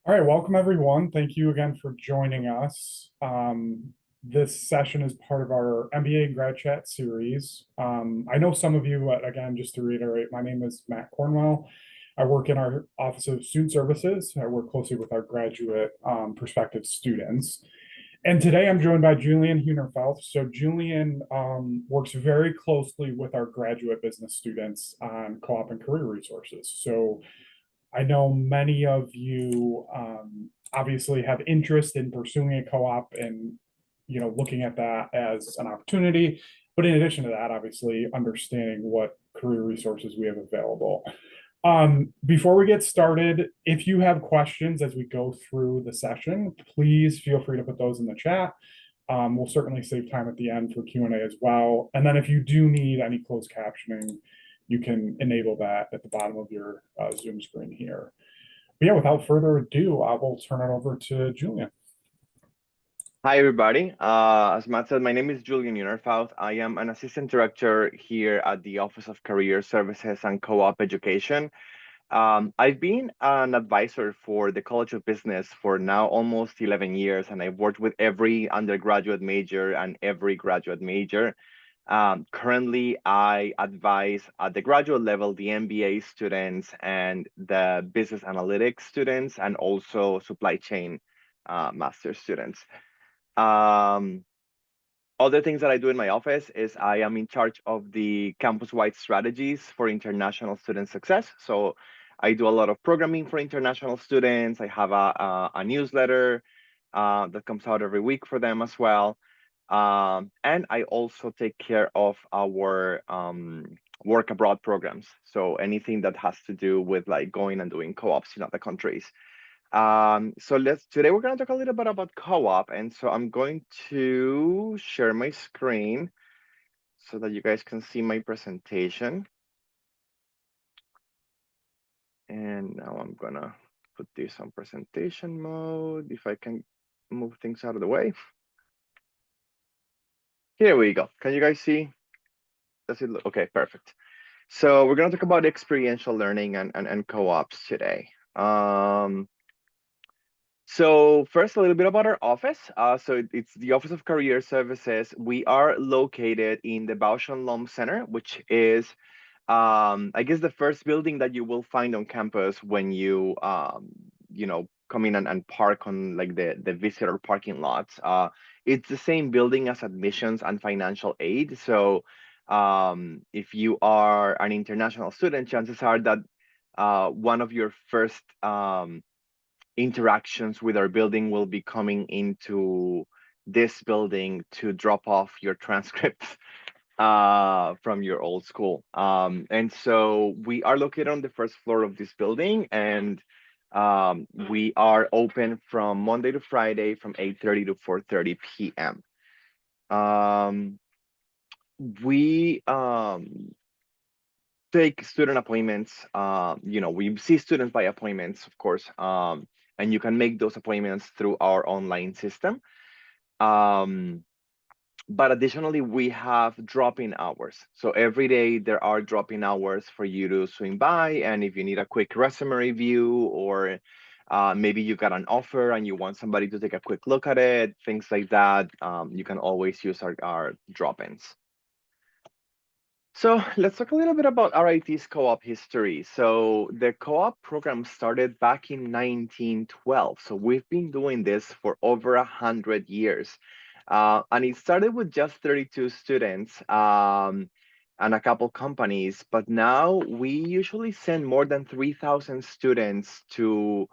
All right, welcome everyone. Thank you again for joining us. This session is part of our MBA Grad Chat series. I know some of you, again, just to reiterate, my name is Matt Cornwell. I work in our Office of Student Services. I work closely with our graduate prospective students. And today I'm joined by Julian Hunerfeld. So Julian works very closely with our graduate business students on co-op and career resources. So I know many of you obviously have interest in pursuing a co-op and looking at that as an opportunity. But in addition to that, obviously understanding what career resources we have available. Before we get started, if you have questions as we go through the session, please feel free to put those in the chat. We'll certainly save time at the end for Q&A as well. And then if you do need any closed captioning, you can enable that at the bottom of your Zoom screen here. But yeah, without further ado, I will turn it over to Julian. Hi, everybody. As Matt said, my name is Julian Unerfaut. I am an assistant director here at the Office of Career Services and Co-op Education. I've been an advisor for the College of Business for now almost 11 years, and I've worked with every undergraduate major and every graduate major. Currently, I advise at the graduate level, the MBA students and the business analytics students, and also supply chain master students. Um, Other things that I do in my office is I am in charge of the campus-wide strategies for international student success. So I do a lot of programming for international students. I have a newsletter that comes out every week for them as well. And I also take care of our work abroad programs. So anything that has to do with like going and doing co-ops in other countries. Today we're going to talk a little bit about co-op, and so I'm going to share my screen so that you guys can see my presentation. And now I'm gonna put this on presentation mode if I can move things out of the way. Here we go. Can you guys see? Does it look okay? Perfect. So we're gonna talk about experiential learning and co-ops today. So first, a little bit about our office. It's the Office of Career Services. We are located in the Bausch and Lomb Center, which is, I guess, the first building that you will find on campus when you come in and park on like the visitor parking lots. It's the same building as admissions and financial aid. So if you are an international student, chances are that one of your first interactions with our building will be coming into this building to drop off your transcripts from your old school. And so we are located on the first floor of this building, and we are open from Monday to Friday from 8:30 to 4:30 p.m. We take student appointments. We see students by appointments, of course, and you can make those appointments through our online system. But additionally, we have drop-in hours. So every day there are drop-in hours for you to swing by. And if you need a quick resume review, or maybe you got an offer and you want somebody to take a quick look at it, things like that, you can always use our drop-ins. So let's talk a little bit about RIT's co-op history. So the co-op program started back in 1912. So we've been doing this for over 100 years. And it started with just 32 students and a couple companies, but now we usually send more than 3,000 students to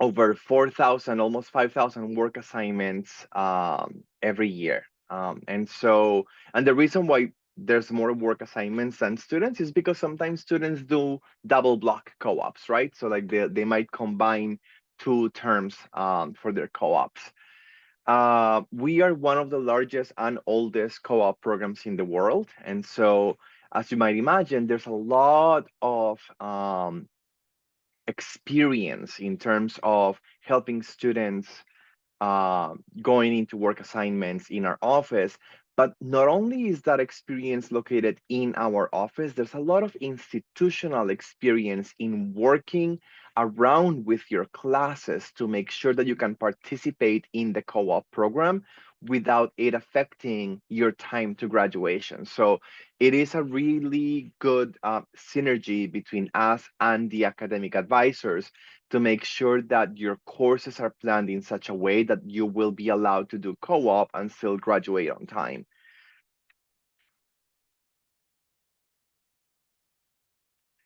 over 4,000, almost 5,000 work assignments every year. And the reason why there's more work assignments than students is because sometimes students do double block co-ops, right? So like they might combine two terms for their co-ops. We are one of the largest and oldest co-op programs in the world. And so as you might imagine, there's a lot of experience in terms of helping students going into work assignments in our office. But not only is that experience located in our office, there's a lot of institutional experience in working around with your classes to make sure that you can participate in the co-op program without it affecting your time to graduation. So it is a really good synergy between us and the academic advisors to make sure that your courses are planned in such a way that you will be allowed to do co-op and still graduate on time.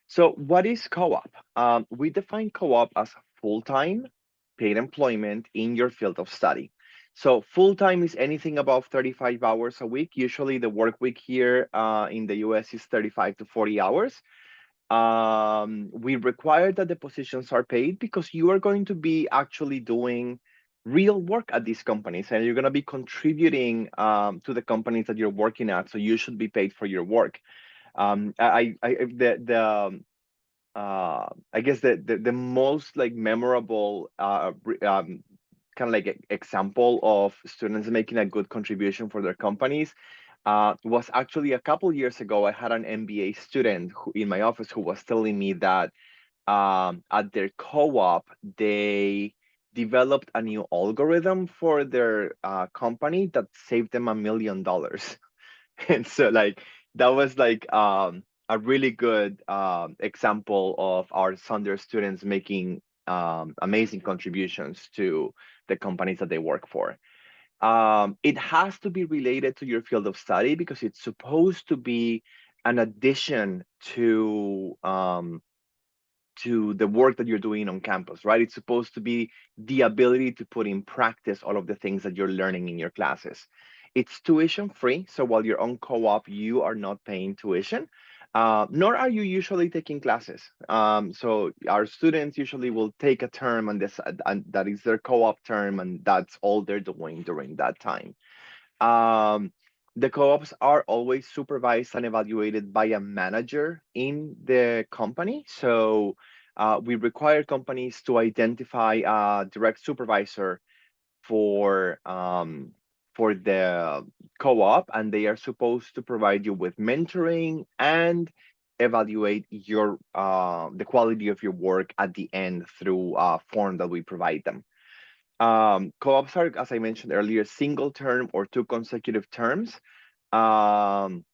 So what is co-op? We define co-op as full-time paid employment in your field of study. So full-time is anything above 35 hours a week. Usually the work week here in the US is 35 to 40 hours. We require that the positions are paid because you are going to be actually doing real work at these companies and you're going to be contributing to the companies that you're working at. So you should be paid for your work. I guess the most like memorable kind of like example of students making a good contribution for their companies was actually a couple years ago. I had an MBA student in my office who was telling me that at their co-op, they developed a new algorithm for their company that saved them $1 million. And so like that was like a really good example of our Saunders students making amazing contributions to the companies that they work for. It has to be related to your field of study because it's supposed to be an addition to the work that you're doing on campus, right? It's supposed to be the ability to put in practice all of the things that you're learning in your classes. It's tuition free. So while you're on co-op, you are not paying tuition, nor are you usually taking classes. So our students usually will take a term and that is their co-op term, and that's all they're doing during that time. Um, the co-ops are always supervised and evaluated by a manager in the company. So we require companies to identify a direct supervisor for the co-op, and they are supposed to provide you with mentoring and evaluate your the quality of your work at the end through a form that we provide them. Co-ops are, as I mentioned earlier, single term or two consecutive terms. Um,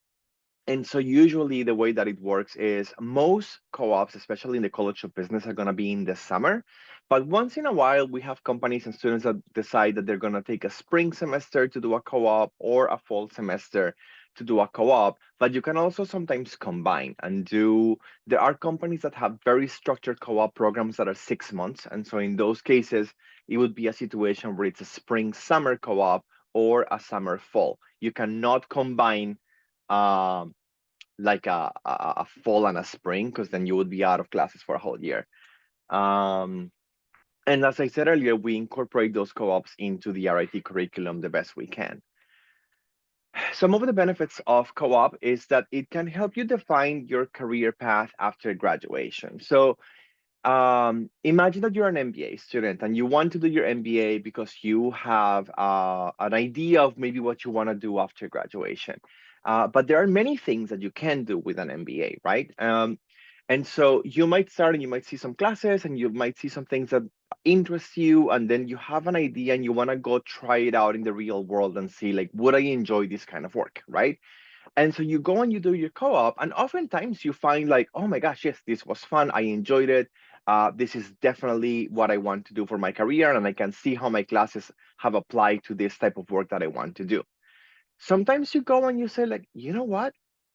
and so usually the way that it works is most co-ops, especially in the College of Business, are going to be in the summer. But once in a while, we have companies and students that decide that they're going to take a spring semester to do a co-op or a fall semester to do a co-op. But you can also sometimes combine and do, there are companies that have very structured co-op programs that are 6 months. And so in those cases, it would be a situation where it's a spring summer co-op or a summer fall. You cannot combine um, like a fall and a spring, because then you would be out of classes for a whole year. Um, and as I said earlier, we incorporate those co-ops into the RIT curriculum the best we can. Some of the benefits of co-op is that it can help you define your career path after graduation. So imagine that you're an MBA student and you want to do your MBA because you have an idea of maybe what you want to do after graduation. But there are many things that you can do with an MBA, right? And so you might start and you might see some classes and you might see some things that interest you, and then you have an idea and you want to go try it out in the real world and see like, would I enjoy this kind of work, right? And so you go and you do your co-op, and oftentimes you find like, oh my gosh, yes, this was fun. I enjoyed it. This is definitely what I want to do for my career, and I can see how my classes have applied to this type of work that I want to do. Sometimes you go and you say like, you know what?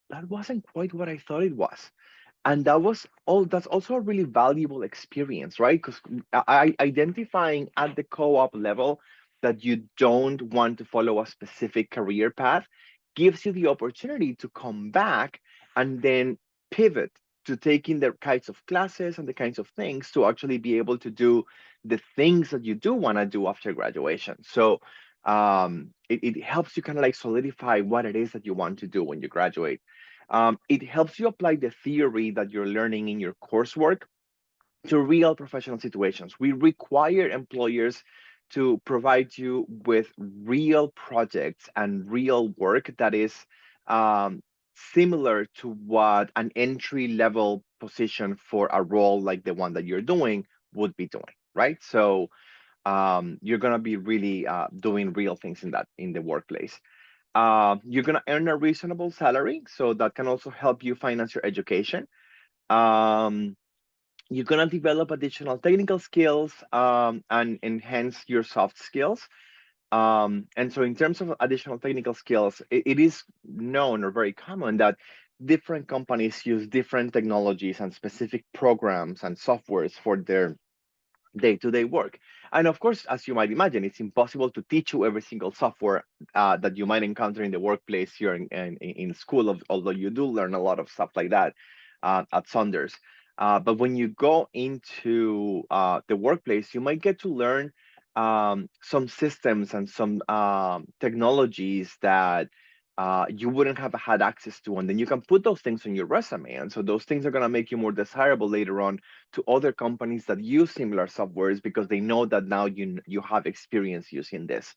That wasn't quite what I thought it was. And that's also a really valuable experience, right? Because identifying at the co-op level that you don't want to follow a specific career path gives you the opportunity to come back and then pivot to taking the kinds of classes and the kinds of things to actually be able to do the things that you do want to do after graduation. So it helps you kind of like solidify what it is that you want to do when you graduate. It helps you apply the theory that you're learning in your coursework to real professional situations. We require employers to provide you with real projects and real work that is um, similar to what an entry level position for a role like the one that you're doing would be doing, right? So you're gonna be really doing real things in the workplace. You're gonna earn a reasonable salary, so that can also help you finance your education. Um, you're gonna develop additional technical skills and enhance your soft skills. And so in terms of additional technical skills, it is known or very common that different companies use different technologies and specific programs and softwares for their day-to-day work. And of course, as you might imagine, it's impossible to teach you every single software that you might encounter in the workplace here in school, although you do learn a lot of stuff like that at Saunders. But when you go into the workplace, you might get to learn some systems and some technologies that you wouldn't have had access to. And then you can put those things on your resume. And so those things are going to make you more desirable later on to other companies that use similar softwares because they know that now you have experience using this.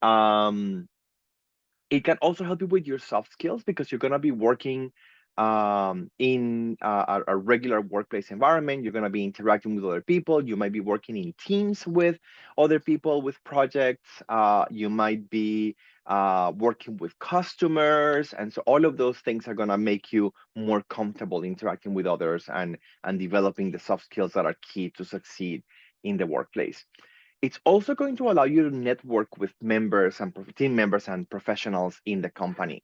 Um, it can also help you with your soft skills because you're going to be working in a regular workplace environment. You're going to be interacting with other people. You might be working in teams with other people with projects. You might be working with customers. And so all of those things are going to make you more comfortable interacting with others and developing the soft skills that are key to succeed in the workplace. It's also going to allow you to network with members and team members and professionals in the company.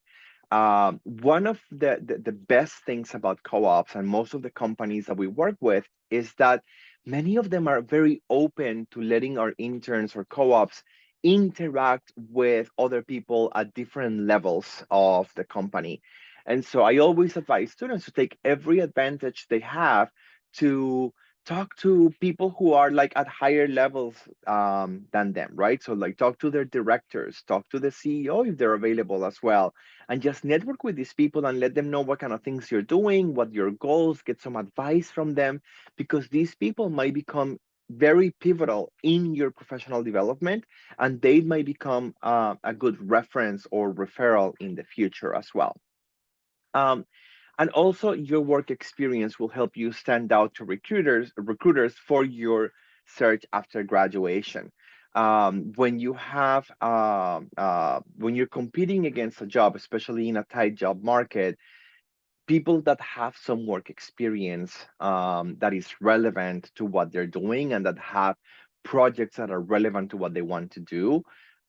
One of the best things about co-ops and most of the companies that we work with is that many of them are very open to letting our interns or co-ops interact with other people at different levels of the company. And so I always advise students to take every advantage they have to talk to people who are like at higher levels than them, right? So like talk to their directors, talk to the CEO if they're available as well, and just network with these people and let them know what kind of things you're doing, what your goals, get some advice from them, because these people might become very pivotal in your professional development, and they might become a good reference or referral in the future as well. Um, and also your work experience will help you stand out to recruiters for your search after graduation. When you have when you're competing against a job, especially in a tight job market, people that have some work experience that is relevant to what they're doing and that have projects that are relevant to what they want to do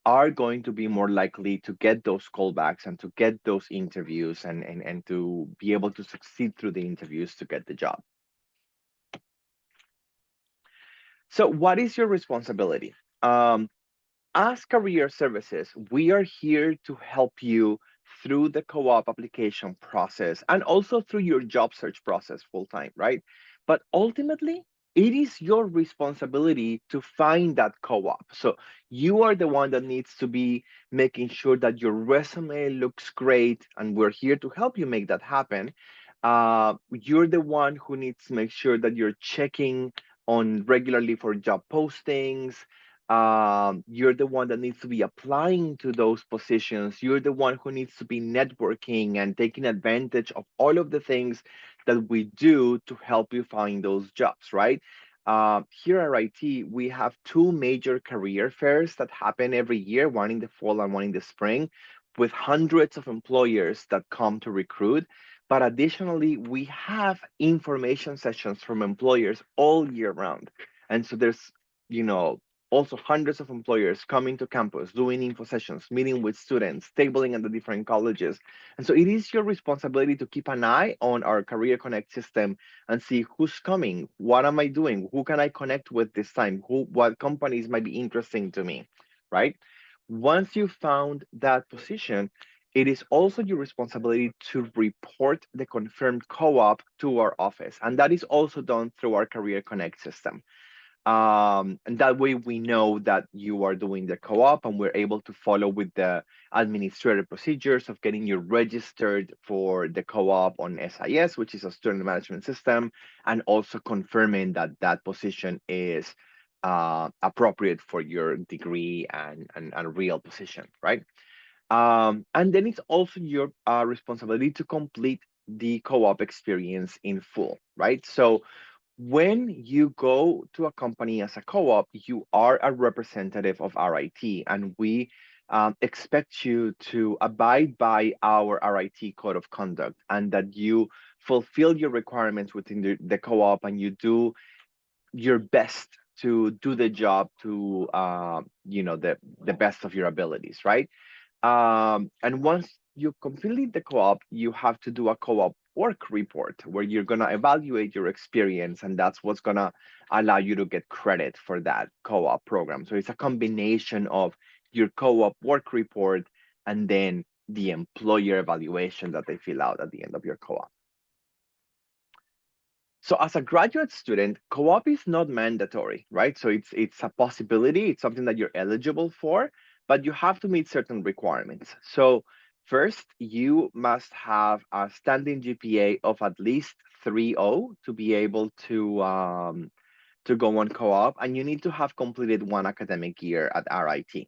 are going to be more likely to get those callbacks and to get those interviews and to be able to succeed through the interviews to get the job. So what is your responsibility? As Career Services, we are here to help you through the co-op application process and also through your job search process full time, right? But ultimately, it is your responsibility to find that co-op. So you are the one that needs to be making sure that your resume looks great, and we're here to help you make that happen. You're the one who needs to make sure that you're checking on regularly for job postings. You're the one that needs to be applying to those positions. You're the one who needs to be networking and taking advantage of all of the things that we do to help you find those jobs, right? Here at IT, we have two major career fairs that happen every year, one in the fall and one in the spring, with hundreds of employers that come to recruit. But additionally, we have information sessions from employers all year round. And so there's, you know, also hundreds of employers coming to campus, doing info sessions, meeting with students, tabling at the different colleges. And so it is your responsibility to keep an eye on our Career Connect system and see who's coming, what am I doing, who can I connect with this time, what companies might be interesting to me, right? Once you found that position, it is also your responsibility to report the confirmed co-op to our office. And that is also done through our Career Connect system. And that way we know that you are doing the co-op and we're able to follow with the administrative procedures of getting you registered for the co-op on SIS, which is a student management system, and also confirming that that position is appropriate for your degree and real position, right? And then it's also your responsibility to complete the co-op experience in full, right? So when you go to a company as a co-op, you are a representative of RIT, and we expect you to abide by our RIT code of conduct, and that you fulfill your requirements within the co-op, and you do your best to do the job to the best of your abilities, right? And once you complete the co-op, you have to do a co-op work report where you're going to evaluate your experience, and that's what's going to allow you to get credit for that co-op program. So it's a combination of your co-op work report and then the employer evaluation that they fill out at the end of your co-op. So as a graduate student, co-op is not mandatory, right? So it's a possibility, it's something that you're eligible for, but you have to meet certain requirements. So first, you must have a standing GPA of at least 3.0 to be able to go on co-op, and you need to have completed one academic year at RIT.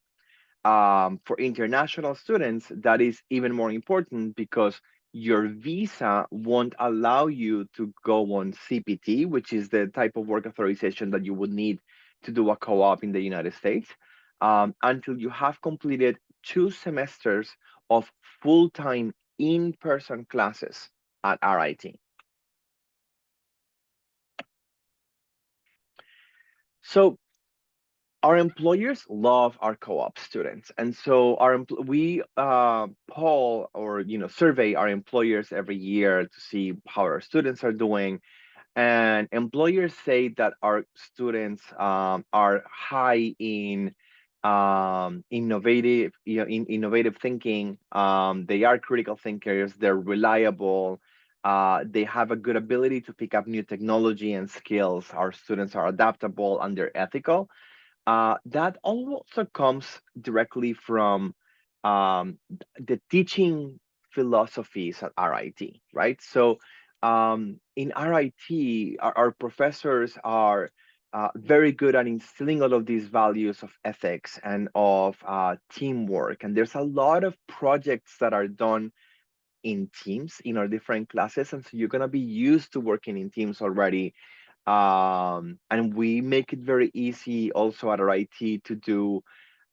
For international students, that is even more important because your visa won't allow you to go on CPT, which is the type of work authorization that you would need to do a co-op in the United States, until you have completed 2 semesters of full-time in-person classes at RIT. So our employers love our co-op students, and so we poll or survey our employers every year to see how our students are doing. And employers say that our students are high in innovative thinking. They are critical thinkers. They're reliable. They have a good ability to pick up new technology and skills. Our students are adaptable and they're ethical. That also comes directly from the teaching philosophies at RIT, right? So in RIT, our professors are very good at instilling all of these values of ethics and of teamwork. And there's a lot of projects that are done in teams in our different classes. And so you're going to be used to working in teams already, and we make it very easy also at RIT to do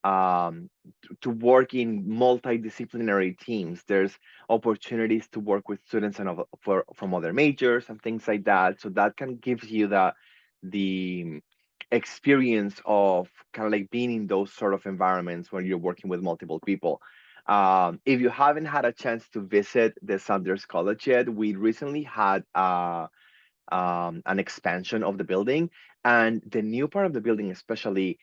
to work in multidisciplinary teams. There's opportunities to work with students and from other majors and things like that. So that can give you the experience of kind of like being in those sort of environments where you're working with multiple people. If you haven't had a chance to visit the Saunders College yet, we recently had an expansion of the building, and the new part of the building especially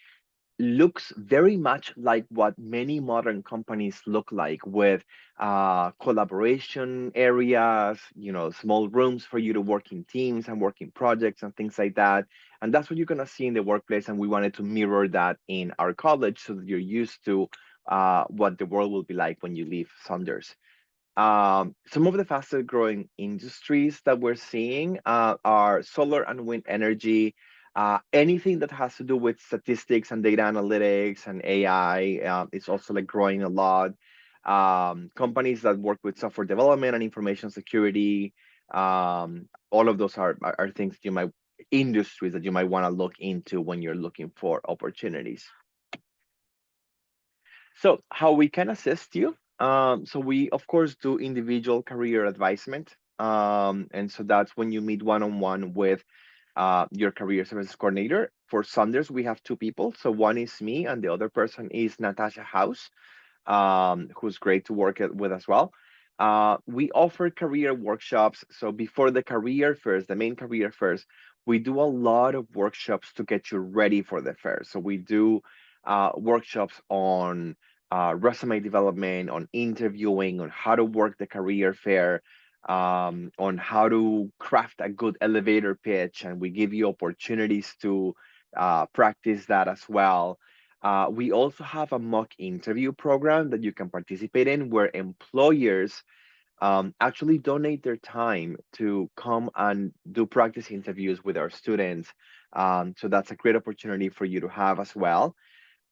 looks very much like what many modern companies look like, with collaboration areas, small rooms for you to work in teams and work in projects and things like that. And that's what you're going to see in the workplace, and we wanted to mirror that in our college so that you're used to what the world will be like when you leave Saunders. Some of the fastest growing industries that we're seeing are solar and wind energy, anything that has to do with statistics and data analytics and AI. It's also like growing a lot. Companies that work with software development and information security, all of those are things industries that you might want to look into when you're looking for opportunities. So how we can assist you? So we, of course, do individual career advisement. And so that's when you meet one-on-one with your career services coordinator. For Saunders, we have 2 people. So one is me and the other person is Natasha House, who's great to work with as well. We offer career workshops. So before the career fairs, the main career fairs, we do a lot of workshops to get you ready for the fair. So we do workshops on resume development, on interviewing, on how to work the career fair, on how to craft a good elevator pitch, and we give you opportunities to practice that as well. We also have a mock interview program that you can participate in, where employers actually donate their time to come and do practice interviews with our students. So that's a great opportunity for you to have as well.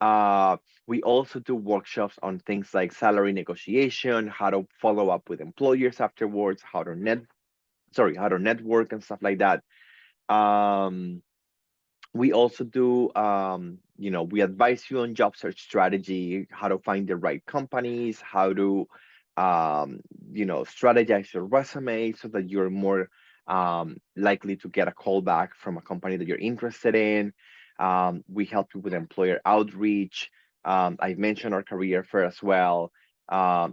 Uh, we also do workshops on things like salary negotiation, how to follow up with employers afterwards, how to network and stuff like that. Um, we also do, we advise you on job search strategy, how to find the right companies, how to, strategize your resume so that you're more likely to get a call back from a company that you're interested in. We help you with employer outreach. I've mentioned our career fair as well.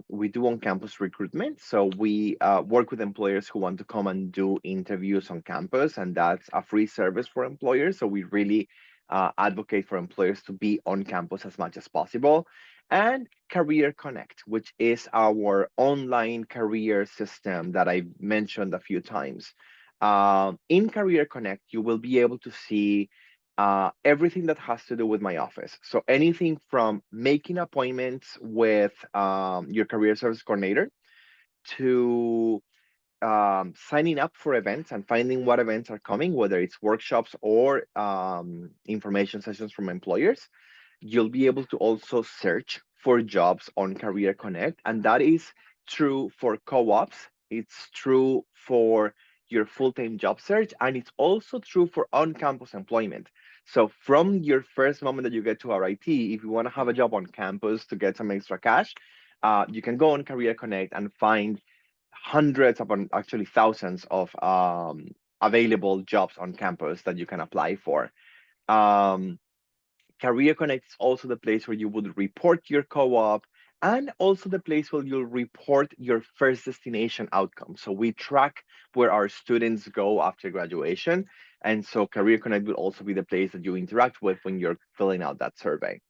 We do on-campus recruitment, so we work with employers who want to come and do interviews on campus, and that's a free service for employers. So we really advocate for employers to be on campus as much as possible. And Career Connect, which is our online career system that I mentioned a few times. In Career Connect, you will be able to see everything that has to do with my office. So anything from making appointments with your career service coordinator to signing up for events and finding what events are coming, whether it's workshops or information sessions from employers. You'll be able to also search for jobs on Career Connect, and that is true for co-ops. It's true for your full-time job search, and it's also true for on-campus employment. So from your first moment that you get to RIT, if you want to have a job on campus to get some extra cash, you can go on Career Connect and find hundreds upon actually thousands of available jobs on campus that you can apply for. Um, Career Connect is also the place where you would report your co-op and also the place where you'll report your first destination outcome. So we track where our students go after graduation. And so Career Connect will also be the place that you interact with when you're filling out that survey.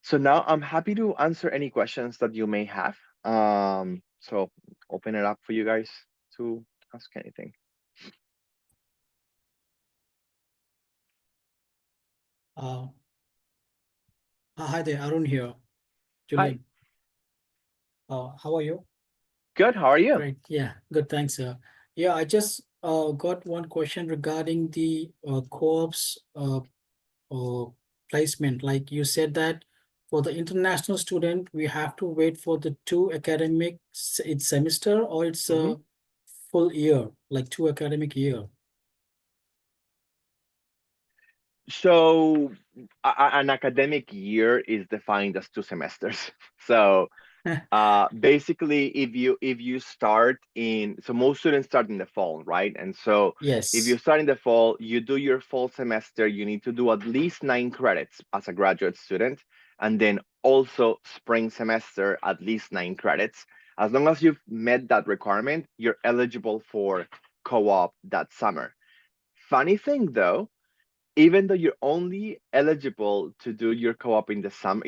So now I'm happy to answer any questions that you may have. So open it up for you guys to ask anything. Uh, Hi there, Arun here. Hi, Julian, how are you? good. How are you? Great. Yeah, good. Thanks, sir. Yeah, I just got one question regarding the co-ops uh, placement. Like you said that for the international student, we have to wait for the two academic it's semester or it's Mm-hmm. a full year, like two academic year. So an academic year is defined as 2 semesters. So basically if you start in, so most students start in the fall, right? And so if you Yes, start in the fall, you do your fall semester, you need to do at least 9 credits as a graduate student, and then also spring semester at least 9 credits. As long as you've met that requirement, you're eligible for co-op that summer. Funny thing though, even though you're only eligible to do your co-op in the summer,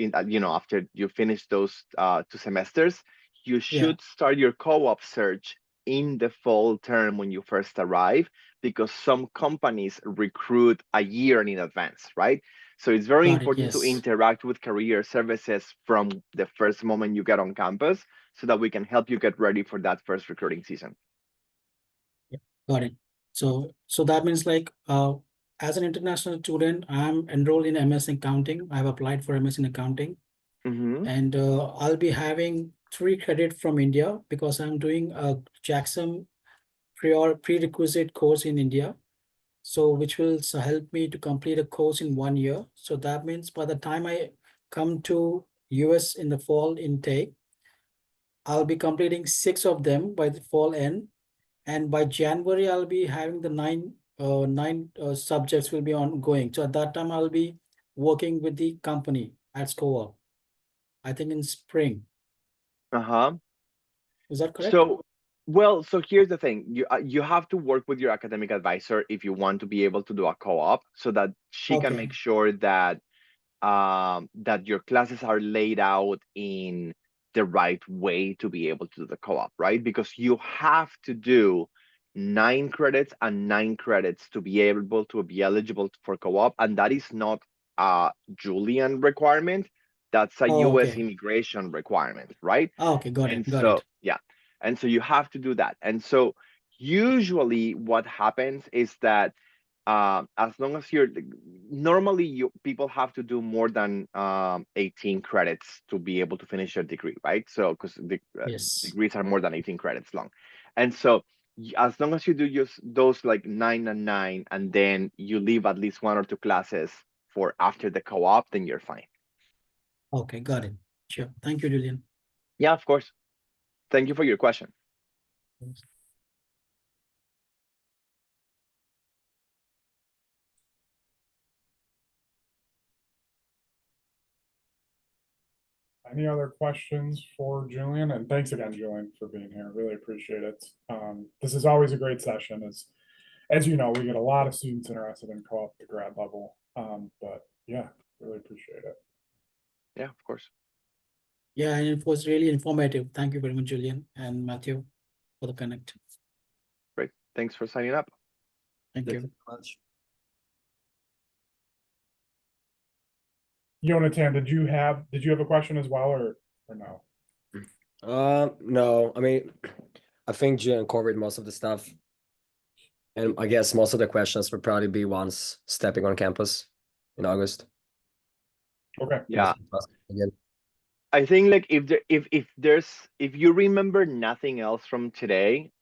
after you finish those 2 semesters, you yeah, should start your co-op search in the fall term when you first arrive, because some companies recruit a year in advance, right? So it's very got it. important to Yes. interact with career services from the first moment you get on campus so that we can help you get ready for that first recruiting season. Yeah, got it. So that means like as an international student, I'm enrolled in MS in accounting. I've applied for MS in accounting, Mm-hmm. and I'll be having 3 credit from India because I'm doing a Jackson prerequisite course in India. So which will help me to complete a course in 1 year. So that means by the time I come to US in the fall intake, I'll be completing 6 of them by the fall end, and by January I'll be having the nine subjects will be ongoing. So at that time I'll be working with the company at SCOA. I think in spring. Uh-huh. Is that correct? So, well, so here's the thing. You have to work with your academic advisor if you want to be able to do a co-op, so that she can Okay. make sure that that your classes are laid out in the right way to be able to do the co-op, right? Because you have to do 9 credits and 9 credits to be able to be eligible for co-op, and that is not a Julian requirement. That's a Oh, U.S. okay. immigration requirement, right? Oh, okay. Got And it. Got so, it. yeah. And so you have to do that. And so usually what happens is that as long as normally people have to do more than 18 credits to be able to finish your degree, right? So because the Yes. degrees are more than 18 credits long. And so as long as you do just those like 9 and 9, and then you leave at least 1 or 2 classes for after the co-op, then you're fine. Okay, got it. Sure. Thank you, Julian. Yeah, of course. Thank you for your question. Any other questions for Julian? And thanks again, Julian, for being here. Really appreciate it. This is always a great session. As you know, we get a lot of students interested in co-op the grad level. But yeah, really appreciate it. Yeah, of course. Yeah, and it was really informative. Thank you very much, Julian and Matthew, for the connect. Great. Thanks for signing up. Thank you. Much. Jonathan, did you have a question as well, or no? No, I mean, I think Julian covered most of the stuff. And I guess most of the questions would probably be once stepping on campus in August. Okay. Yeah. Again. I think like if you remember nothing else from today,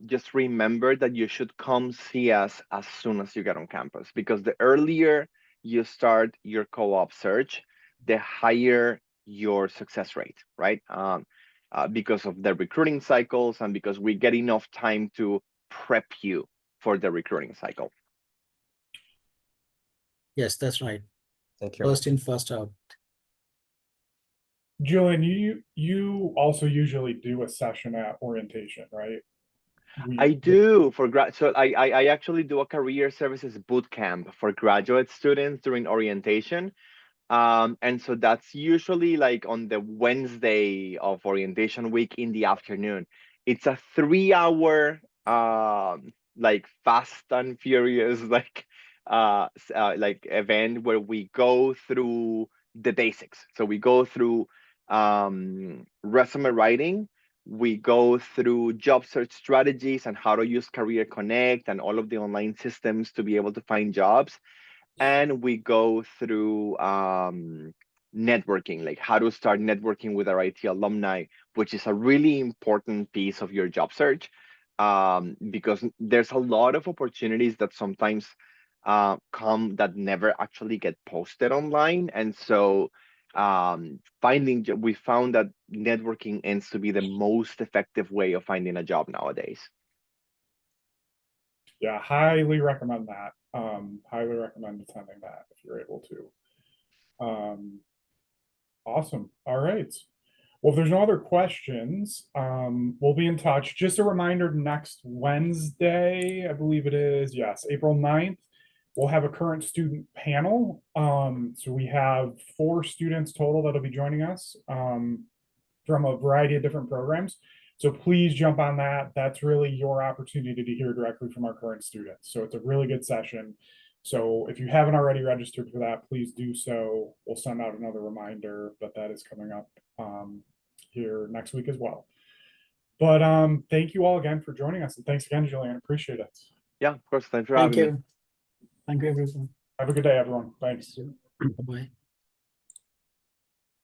just remember that you should come see us as soon as you get on campus, because the earlier you start your co-op search, the higher your success rate, right? Because of the recruiting cycles and because we get enough time to prep you for the recruiting cycle. Yes, that's right. Thank you. First in, first out. Julian, you also usually do a session at orientation, right? I do for grad. So I actually do a career services boot camp for graduate students during orientation. And so that's usually like on the Wednesday of orientation week in the afternoon. It's a 3-hour like fast and furious like event where we go through the basics. So we go through resume writing, we go through job search strategies and how to use Career Connect and all of the online systems to be able to find jobs. And we go through networking, like how to start networking with our IT alumni, which is a really important piece of your job search, because there's a lot of opportunities that sometimes come that never actually get posted online. And so we found that networking ends to be the most effective way of finding a job nowadays. Yeah, highly recommend that. Highly recommend attending that if you're able to. Awesome. All right. Well, if there's no other questions, we'll be in touch. Just a reminder, next Wednesday, I believe it is, yes, April 9th, we'll have a current student panel. So we have 4 students total that'll be joining us from a variety of different programs. So please jump on that. That's really your opportunity to hear directly from our current students. So it's a really good session. So if you haven't already registered for that, please do so. We'll send out another reminder, but that is coming up here next week as well. But thank you all again for joining us. And thanks again, Julian. Appreciate it. Yeah, of course. Thanks for Thank having me. you. Thank you, everyone. Have a good day, everyone. Thanks. Bye-bye.